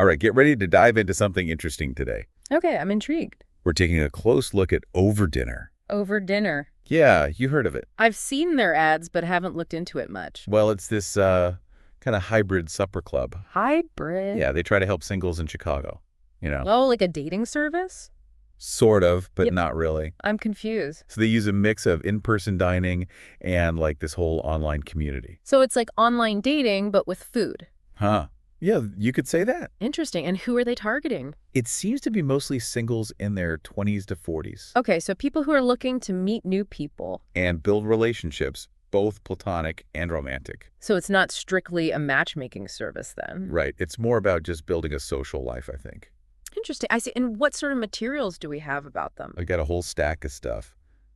All right, get ready to dive into something interesting today. Okay, I'm intrigued. We're taking a close look at OverDinner. OverDinner. Yeah, you heard of it. I've seen their ads, but haven't looked into it much. Well, it's this kind of hybrid supper club. Hybrid? Yeah, they try to help singles in Chicago, Oh, like a dating service? Sort of, but Yep. not really. I'm confused. So they use a mix of in-person dining and like this whole online community. So it's like online dating, but with food. Huh. Yeah, you could say that. Interesting. And who are they targeting? It seems to be mostly singles in their 20s to 40s Okay, so people who are looking to meet new people. and build relationships, both platonic and romantic. So it's not strictly a matchmaking service then. Right. It's more about just building a social life, I think. Interesting. I see. And what sort of materials do we have about them? I got a whole stack of stuff.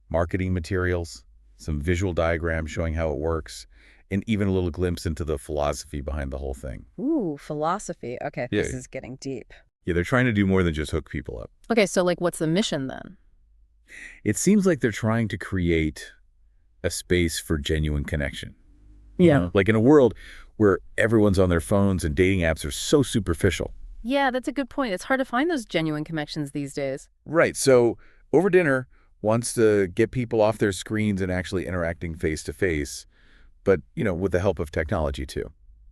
Marketing materials, some visual diagrams showing how it works, and even a little glimpse into the philosophy behind the whole thing. Ooh, philosophy. Okay, Yeah. this is getting deep. Yeah, they're trying to do more than just hook people up. Okay, so like what's the mission then? It seems like they're trying to create a space for genuine connection. You know, like in a world where everyone's on their phones and dating apps are so superficial. Yeah, that's a good point. It's hard to find those genuine connections these days. Right. So OverDinner wants to get people off their screens and actually interacting face to face, but, with the help of technology too.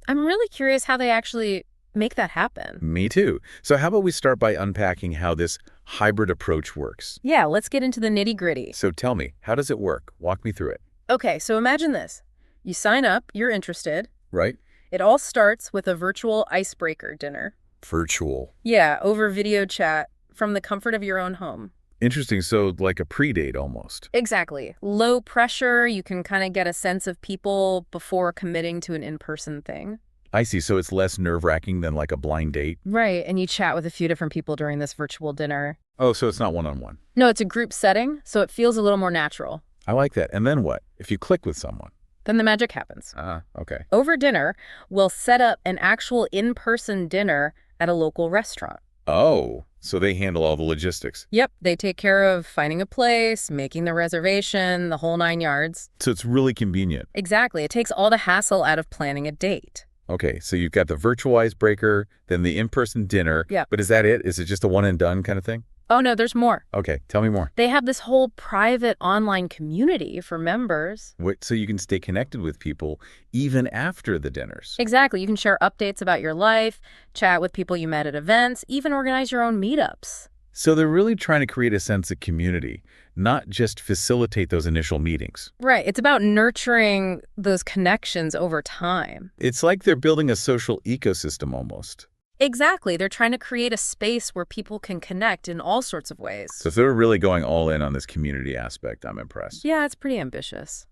I'm really curious how they actually make that happen. Me too. So how about we start by unpacking how this hybrid approach works? Yeah, let's get into the nitty-gritty. So tell me, how does it work? Walk me through it. Okay, so imagine this. You sign up, you're interested. Right? It all starts with a virtual icebreaker dinner. Virtual. Yeah, over video chat from the comfort of your own home. Interesting. So like a pre-date almost. Exactly. Low pressure, you can kind of get a sense of people before committing to an in-person thing. I see. So it's less nerve-wracking than like a blind date. Right, and you chat with a few different people during this virtual dinner. Oh, so it's not one-on-one. No, it's a group setting, so it feels a little more natural. I like that. And then what? If you click with someone? Then the magic happens. Okay. OverDinner will set up an actual in-person dinner at a local restaurant. Oh, so they handle all the logistics. Yep, they take care of finding a place, making the reservation, the whole 9 yards. So it's really convenient. Exactly. It takes all the hassle out of planning a date. Okay, so you've got the virtual icebreaker, then the in-person dinner. Yeah. But is that it? Is it just a one and done kind of thing? Oh, no, there's more. Okay, tell me more. They have this whole private online community for members. Wait, so you can stay connected with people even after the dinners. Exactly. You can share updates about your life, chat with people you met at events, even organize your own meetups. So they're really trying to create a sense of community, not just facilitate those initial meetings. Right. It's about nurturing those connections over time. It's like they're building a social ecosystem almost. Exactly. They're trying to create a space where people can connect in all sorts of ways. So if they're really going all in on this community aspect, I'm impressed. Yeah, it's pretty ambitious.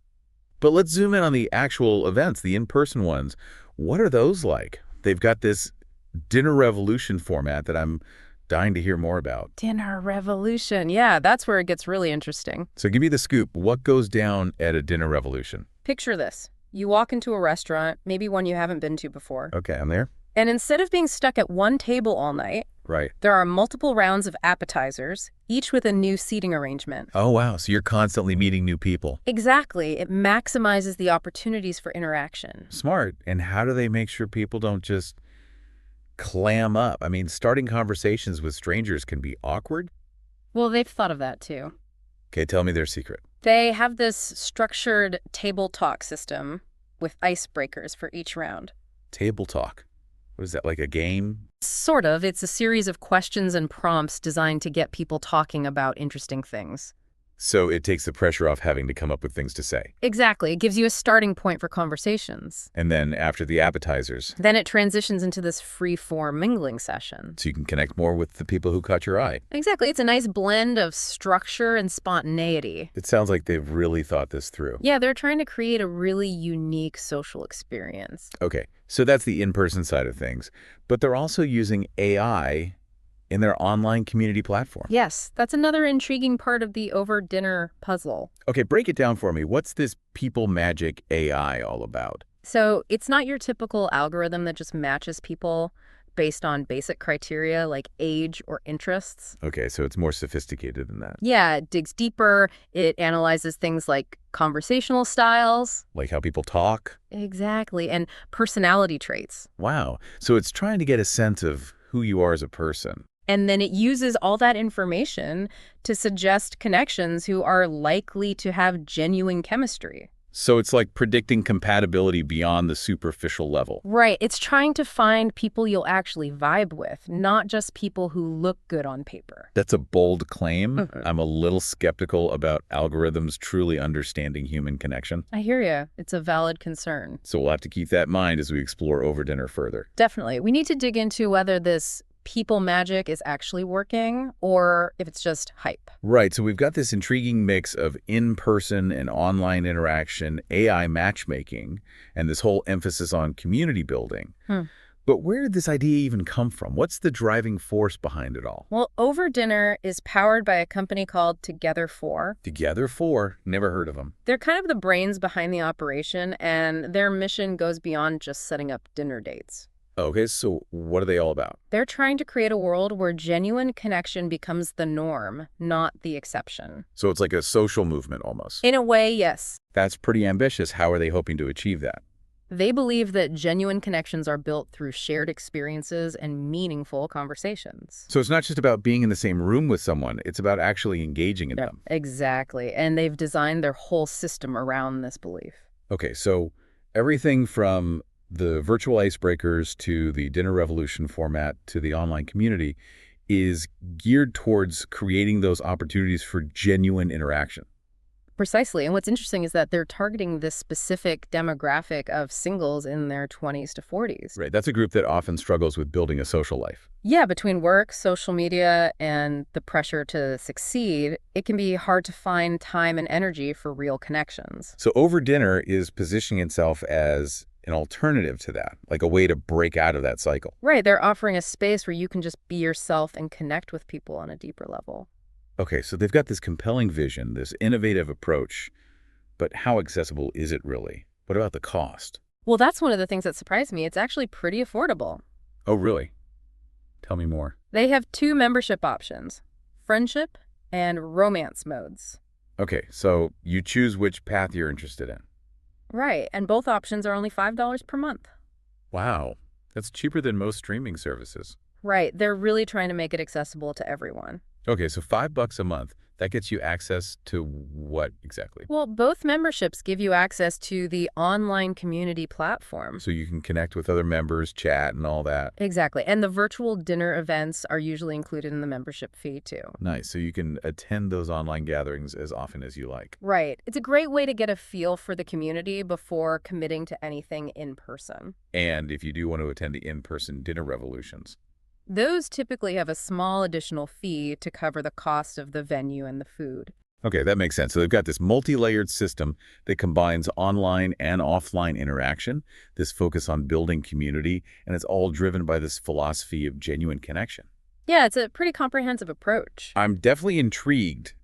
But let's zoom in on the actual events, the in-person ones. What are those like? They've got this dinner revolution format that I'm dying to hear more about. Dinner revolution. Yeah, that's where it gets really interesting. So give me the scoop. What goes down at a dinner revolution? Picture this. You walk into a restaurant, maybe one you haven't been to before. Okay, I'm there. And instead of being stuck at one table all night, Right. there are multiple rounds of appetizers, each with a new seating arrangement. Oh, wow. So you're constantly meeting new people. Exactly. It maximizes the opportunities for interaction. Smart. And how do they make sure people don't just clam up? I mean, starting conversations with strangers can be awkward. Well, they've thought of that too. Okay, tell me their secret. They have this structured table talk system with icebreakers for each round. Table talk. What is that, like a game? Sort of. It's a series of questions and prompts designed to get people talking about interesting things. So it takes the pressure off having to come up with things to say. Exactly. It gives you a starting point for conversations. And then after the appetizers, Then it transitions into this free-form mingling session. so you can connect more with the people who caught your eye. Exactly. It's a nice blend of structure and spontaneity. It sounds like they've really thought this through. Yeah, they're trying to create a really unique social experience. Okay, so that's the in-person side of things. But they're also using AI in their online community platform. Yes, that's another intriguing part of the OverDinner puzzle. Okay, break it down for me. What's this People Magic AI all about? So it's not your typical algorithm that just matches people based on basic criteria like age or interests. Okay, so it's more sophisticated than that. Yeah, it digs deeper. It analyzes things like conversational styles. Like how people talk? Exactly. And personality traits. Wow. So it's trying to get a sense of who you are as a person. And then it uses all that information to suggest connections who are likely to have genuine chemistry. So it's like predicting compatibility beyond the superficial level. Right. It's trying to find people you'll actually vibe with, not just people who look good on paper. That's a bold claim. Mhm. I'm a little skeptical about algorithms truly understanding human connection. I hear you. It's a valid concern. So we'll have to keep that in mind as we explore OverDinner further. Definitely. We need to dig into whether this people magic is actually working or if it's just hype. Right, so we've got this intriguing mix of in-person and online interaction, AI matchmaking, and this whole emphasis on community building. But where did this idea even come from? What's the driving force behind it all? Well, OverDinner is powered by a company called Together 4. Together 4, never heard of them. They're kind of the brains behind the operation, and their mission goes beyond just setting up dinner dates. Okay, so what are they all about? They're trying to create a world where genuine connection becomes the norm, not the exception. So it's like a social movement almost. In a way, yes. That's pretty ambitious. How are they hoping to achieve that? They believe that genuine connections are built through shared experiences and meaningful conversations. So it's not just about being in the same room with someone, it's about actually engaging in them. Exactly. And they've designed their whole system around this belief. Okay, so everything from the virtual icebreakers to the dinner revolution format to the online community is geared towards creating those opportunities for genuine interaction. Precisely. And what's interesting is that they're targeting this specific demographic of singles in their 20s to 40s. Right, that's a group that often struggles with building a social life. Yeah, between work, social media, and the pressure to succeed, it can be hard to find time and energy for real connections. So OverDinner is positioning itself as an alternative to that, like a way to break out of that cycle. Right, they're offering a space where you can just be yourself and connect with people on a deeper level. Okay, so they've got this compelling vision, this innovative approach, but how accessible is it really? What about the cost? Well, that's one of the things that surprised me. It's actually pretty affordable. Oh, really? Tell me more. They have 2 membership options, friendship and romance modes. Okay, so you choose which path you're interested in. Right, and both options are only $5 per month. Wow, that's cheaper than most streaming services. Right, they're really trying to make it accessible to everyone. Okay, so $5 a month, that gets you access to what exactly? Well, both memberships give you access to the online community platform. So you can connect with other members, chat, and all that. Exactly, and the virtual dinner events are usually included in the membership fee, too. Nice, so you can attend those online gatherings as often as you like. Right, it's a great way to get a feel for the community before committing to anything in person. And if you do want to attend the in-person dinner revolutions. Those typically have a small additional fee to cover the cost of the venue and the food. Okay, that makes sense. So they've got this multi-layered system that combines online and offline interaction, this focus on building community, and it's all driven by this philosophy of genuine connection. Yeah, it's a pretty comprehensive approach. I'm definitely intrigued,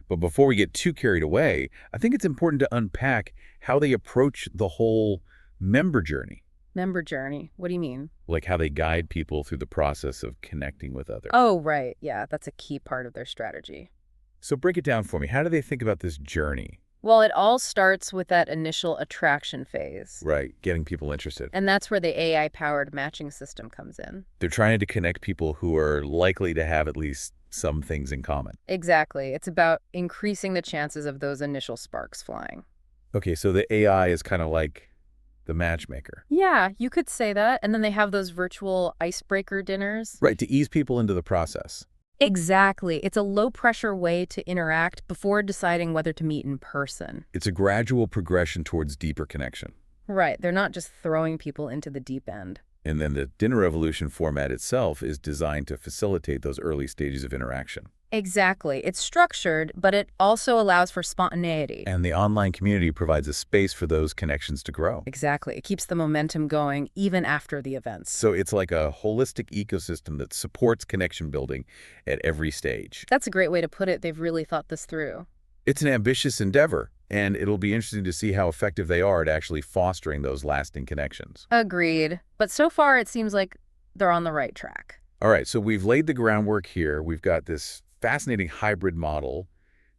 but before we get too carried away, I think it's important to unpack how they approach the whole member journey. Member journey? What do you mean? Like how they guide people through the process of connecting with others. Oh, right. Yeah, that's a key part of their strategy. So break it down for me. How do they think about this journey? Well, it all starts with that initial attraction phase. Right, getting people interested. And that's where the AI-powered matching system comes in. They're trying to connect people who are likely to have at least some things in common. Exactly. It's about increasing the chances of those initial sparks flying. Okay, so the AI is kind of like the matchmaker. Yeah, you could say that. And then they have those virtual icebreaker dinners. Right, to ease people into the process. Exactly. It's a low-pressure way to interact before deciding whether to meet in person. It's a gradual progression towards deeper connection. Right. They're not just throwing people into the deep end. And then the dinner revolution format itself is designed to facilitate those early stages of interaction. Exactly. It's structured, but it also allows for spontaneity. And the online community provides a space for those connections to grow. Exactly. It keeps the momentum going even after the events. So it's like a holistic ecosystem that supports connection building at every stage. That's a great way to put it. They've really thought this through. It's an ambitious endeavor, and it'll be interesting to see how effective they are at actually fostering those lasting connections. Agreed. But so far, it seems like they're on the right track. All right, so we've laid the groundwork here. We've got this fascinating hybrid model,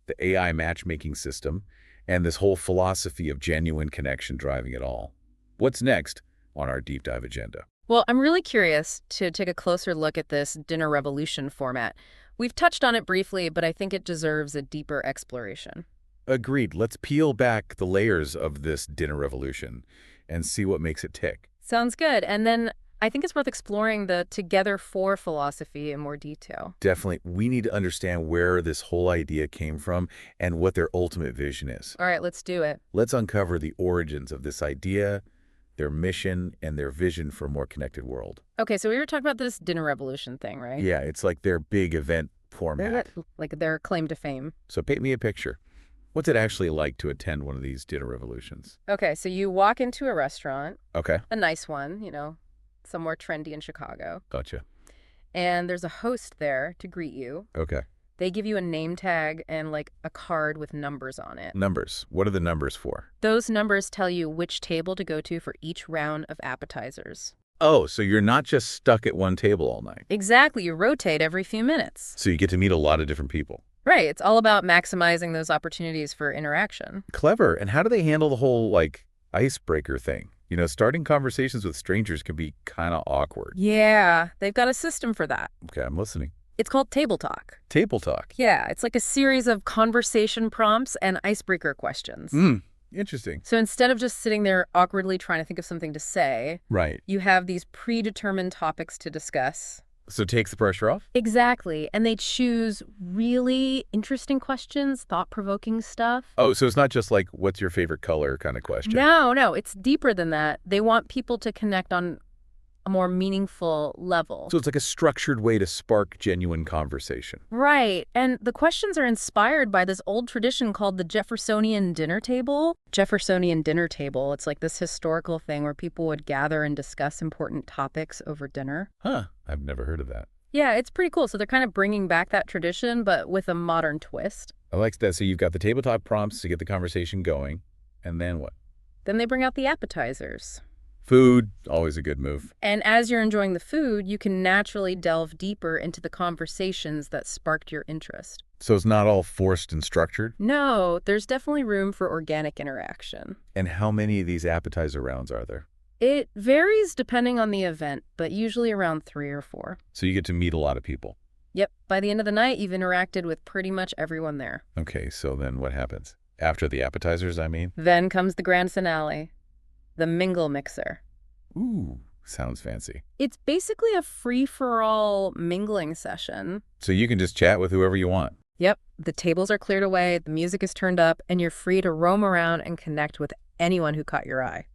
the AI matchmaking system, and this whole philosophy of genuine connection driving it all. What's next on our deep dive agenda? Well, I'm really curious to take a closer look at this dinner revolution format. We've touched on it briefly, but I think it deserves a deeper exploration. Agreed. Let's peel back the layers of this dinner revolution and see what makes it tick. Sounds good. And then I think it's worth exploring the together for philosophy in more detail. Definitely, we need to understand where this whole idea came from and what their ultimate vision is. All right, let's do it. Let's uncover the origins of this idea, their mission, and their vision for a more connected world. Okay, so we were talking about this dinner revolution thing, right? Yeah, it's like their big event format. Like their claim to fame. So paint me a picture. What's it actually like to attend one of these dinner revolutions? Okay, so you walk into a restaurant, Okay, a nice one, somewhere trendy in Chicago, gotcha. and there's a host there to greet you. Okay. They give you a name tag and like a card with numbers on it. Numbers. What are the numbers for? Those numbers tell you which table to go to for each round of appetizers. Oh, so you're not just stuck at one table all night. Exactly, you rotate every few minutes. So you get to meet a lot of different people. Right, it's all about maximizing those opportunities for interaction. Clever. And how do they handle the whole, icebreaker thing? Starting conversations with strangers can be kind of awkward. Yeah, they've got a system for that. Okay, I'm listening. It's called table talk. Table talk. Yeah, it's like a series of conversation prompts and icebreaker questions. Interesting. So instead of just sitting there awkwardly trying to think of something to say, Right. you have these predetermined topics to discuss. So it takes the pressure off? Exactly. And they choose really interesting questions, thought-provoking stuff. Oh, so it's not just like, what's your favorite color kind of question? No, it's deeper than that. They want people to connect on a more meaningful level. So it's like a structured way to spark genuine conversation. Right. And the questions are inspired by this old tradition called the Jeffersonian dinner table. Jeffersonian dinner table, it's like this historical thing where people would gather and discuss important topics over dinner. Huh. I've never heard of that. Yeah, it's pretty cool. So they're kind of bringing back that tradition, but with a modern twist. I like that. So you've got the tabletop prompts to get the conversation going. And then what? Then they bring out the appetizers. Food, always a good move. And as you're enjoying the food, you can naturally delve deeper into the conversations that sparked your interest. So it's not all forced and structured? No, there's definitely room for organic interaction. And how many of these appetizer rounds are there? It varies depending on the event, but usually around 3 or 4. So you get to meet a lot of people. Yep, by the end of the night, you've interacted with pretty much everyone there. Okay, so then what happens? After the appetizers, I mean? Then comes the grand finale, the mingle mixer. Ooh, sounds fancy. It's basically a free-for-all mingling session. So you can just chat with whoever you want. Yep, the tables are cleared away, the music is turned up, and you're free to roam around and connect with anyone who caught your eye.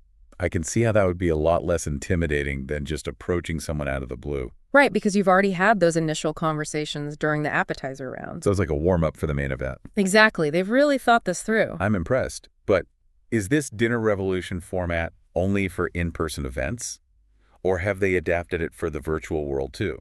I can see how that would be a lot less intimidating than just approaching someone out of the blue. Right, because you've already had those initial conversations during the appetizer rounds. So it's like a warm-up for the main event. Exactly. They've really thought this through. I'm impressed. But is this dinner revolution format only for in-person events? Or have they adapted it for the virtual world too?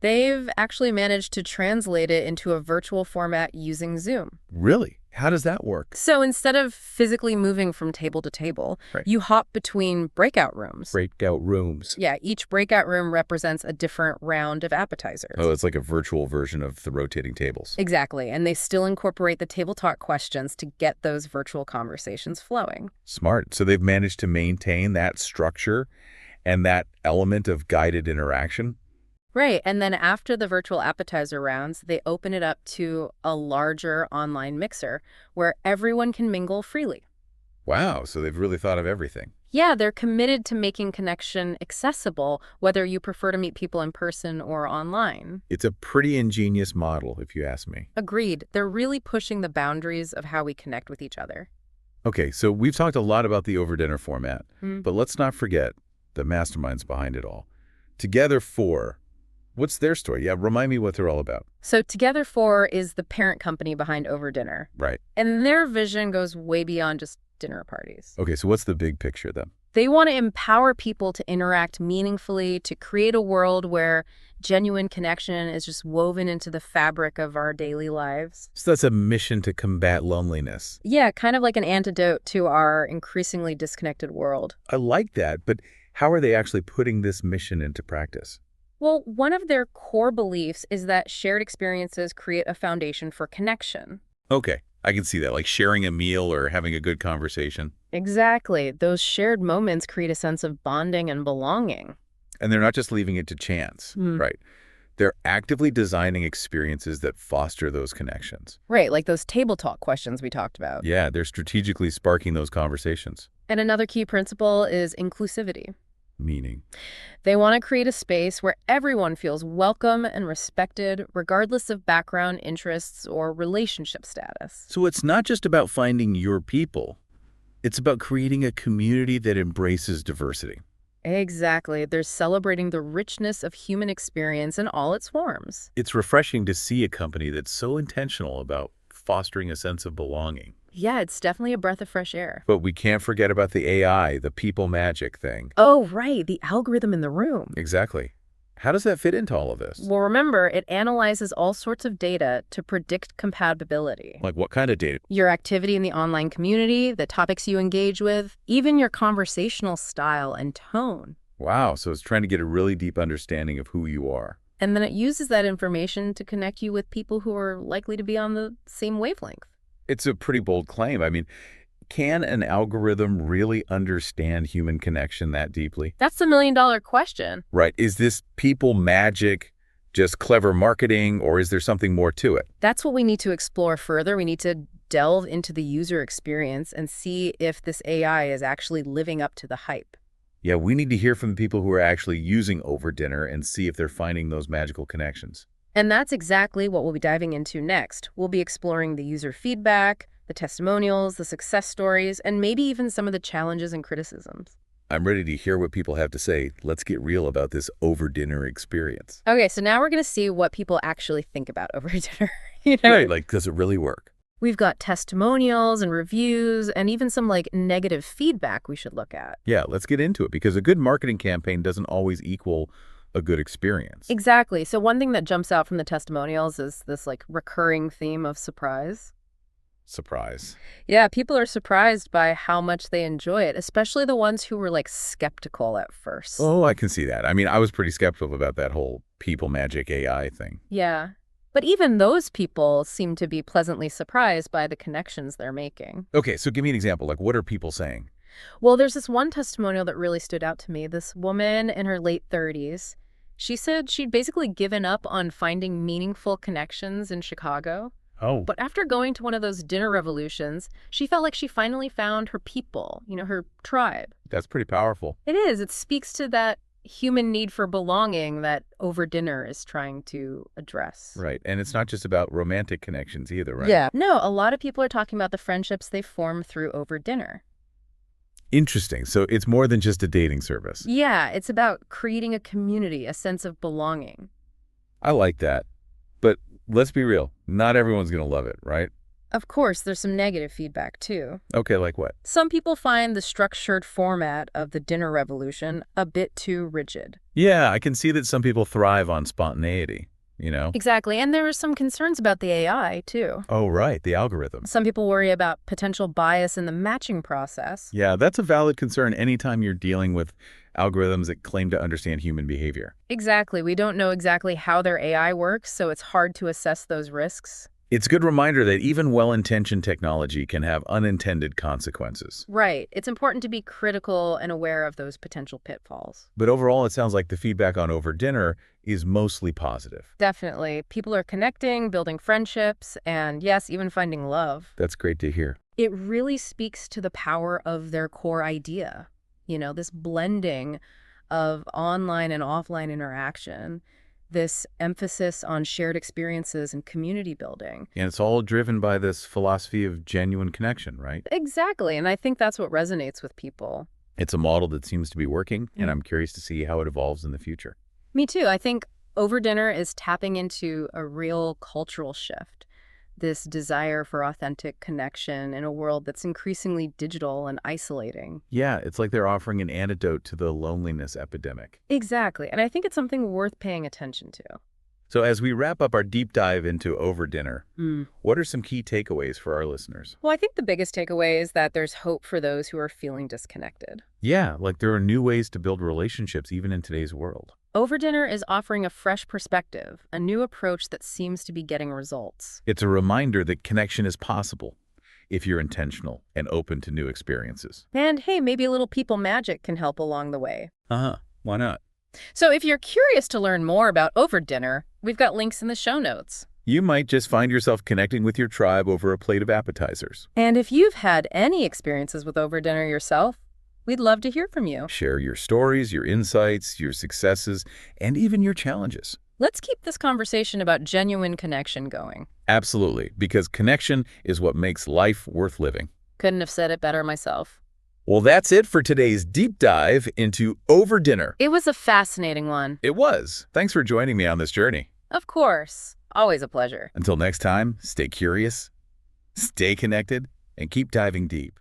They've actually managed to translate it into a virtual format using Zoom. Really? How does that work? So instead of physically moving from table to table, Right. you hop between breakout rooms. Breakout rooms. Yeah, each breakout room represents a different round of appetizers. Oh, it's like a virtual version of the rotating tables. Exactly, and they still incorporate the table talk questions to get those virtual conversations flowing. Smart. So they've managed to maintain that structure and that element of guided interaction. Right, and then after the virtual appetizer rounds, they open it up to a larger online mixer where everyone can mingle freely. Wow, so they've really thought of everything. Yeah, they're committed to making connection accessible, whether you prefer to meet people in person or online. It's a pretty ingenious model, if you ask me. Agreed. They're really pushing the boundaries of how we connect with each other. Okay, so we've talked a lot about the over-dinner format, Hmm. but let's not forget the masterminds behind it all. Together for, what's their story? Yeah, remind me what they're all about. So Together For is the parent company behind OverDinner. Right. And their vision goes way beyond just dinner parties. Okay, so what's the big picture then? They want to empower people to interact meaningfully, to create a world where genuine connection is just woven into the fabric of our daily lives. So that's a mission to combat loneliness. Yeah, kind of like an antidote to our increasingly disconnected world. I like that, but how are they actually putting this mission into practice? Well, one of their core beliefs is that shared experiences create a foundation for connection. Okay, I can see that, like sharing a meal or having a good conversation. Exactly. Those shared moments create a sense of bonding and belonging. And they're not just leaving it to chance, right? They're actively designing experiences that foster those connections. Right, like those table talk questions we talked about. Yeah, they're strategically sparking those conversations. And another key principle is inclusivity. Meaning? They want to create a space where everyone feels welcome and respected, regardless of background, interests, or relationship status. So it's not just about finding your people. It's about creating a community that embraces diversity. Exactly. They're celebrating the richness of human experience in all its forms. It's refreshing to see a company that's so intentional about fostering a sense of belonging. Yeah, it's definitely a breath of fresh air. But we can't forget about the AI, the people magic thing. Oh, right, the algorithm in the room. Exactly. How does that fit into all of this? Well, remember, it analyzes all sorts of data to predict compatibility. Like what kind of data? Your activity in the online community, the topics you engage with, even your conversational style and tone. Wow, so it's trying to get a really deep understanding of who you are. And then it uses that information to connect you with people who are likely to be on the same wavelength. It's a pretty bold claim. I mean, can an algorithm really understand human connection that deeply? That's the million-dollar question. Right. Is this people magic, just clever marketing, or is there something more to it? That's what we need to explore further. We need to delve into the user experience and see if this AI is actually living up to the hype. Yeah, we need to hear from the people who are actually using OverDinner and see if they're finding those magical connections. And that's exactly what we'll be diving into next. We'll be exploring the user feedback, the testimonials, the success stories, and maybe even some of the challenges and criticisms. I'm ready to hear what people have to say. Let's get real about this OverDinner experience. Okay, so now we're going to see what people actually think about OverDinner. You know? Right, like, does it really work? We've got testimonials and reviews and even some negative feedback we should look at. Yeah, let's get into it, because a good marketing campaign doesn't always equal a good experience. Exactly. So one thing that jumps out from the testimonials is this recurring theme of surprise. Surprise. Yeah, people are surprised by how much they enjoy it, especially the ones who were skeptical at first. Oh, I can see that. I mean, I was pretty skeptical about that whole people magic AI thing. Yeah. But even those people seem to be pleasantly surprised by the connections they're making. Okay, so give me an example. Like, what are people saying? Well, there's this one testimonial that really stood out to me. This woman in her late 30s, she said she'd basically given up on finding meaningful connections in Chicago. Oh. But after going to one of those dinner revolutions, she felt like she finally found her people, her tribe. That's pretty powerful. It is. It speaks to that human need for belonging that OverDinner is trying to address. Right. And it's not just about romantic connections either, right? Yeah. No, a lot of people are talking about the friendships they form through OverDinner. Interesting. So it's more than just a dating service. Yeah, it's about creating a community, a sense of belonging. I like that. But let's be real. Not everyone's going to love it, right? Of course, there's some negative feedback, too. Okay, like what? Some people find the structured format of the dinner revolution a bit too rigid. Yeah, I can see that some people thrive on spontaneity, Exactly, and there are some concerns about the AI, too. Oh, right, the algorithm. Some people worry about potential bias in the matching process. Yeah, that's a valid concern anytime you're dealing with algorithms that claim to understand human behavior. Exactly. We don't know exactly how their AI works, so it's hard to assess those risks. It's a good reminder that even well-intentioned technology can have unintended consequences. Right. It's important to be critical and aware of those potential pitfalls. But overall, it sounds like the feedback on OverDinner is mostly positive. Definitely. People are connecting, building friendships, and yes, even finding love. That's great to hear. It really speaks to the power of their core idea. This blending of online and offline interaction, this emphasis on shared experiences and community building. And it's all driven by this philosophy of genuine connection, right? Exactly, and I think that's what resonates with people. It's a model that seems to be working, and I'm curious to see how it evolves in the future. Me too. I think OverDinner is tapping into a real cultural shift, this desire for authentic connection in a world that's increasingly digital and isolating. Yeah, it's like they're offering an antidote to the loneliness epidemic. Exactly, and I think it's something worth paying attention to. So as we wrap up our deep dive into OverDinner, what are some key takeaways for our listeners? Well, I think the biggest takeaway is that there's hope for those who are feeling disconnected. Yeah, like there are new ways to build relationships even in today's world. OverDinner is offering a fresh perspective, a new approach that seems to be getting results. It's a reminder that connection is possible if you're intentional and open to new experiences. And hey, maybe a little people magic can help along the way. Why not? So if you're curious to learn more about Over Dinner, we've got links in the show notes. You might just find yourself connecting with your tribe over a plate of appetizers. And if you've had any experiences with Over Dinner yourself, we'd love to hear from you. Share your stories, your insights, your successes, and even your challenges. Let's keep this conversation about genuine connection going. Absolutely, because connection is what makes life worth living. Couldn't have said it better myself. Well, that's it for today's deep dive into Over Dinner. It was a fascinating one. It was. Thanks for joining me on this journey. Of course. Always a pleasure. Until next time, stay curious, stay connected, and keep diving deep.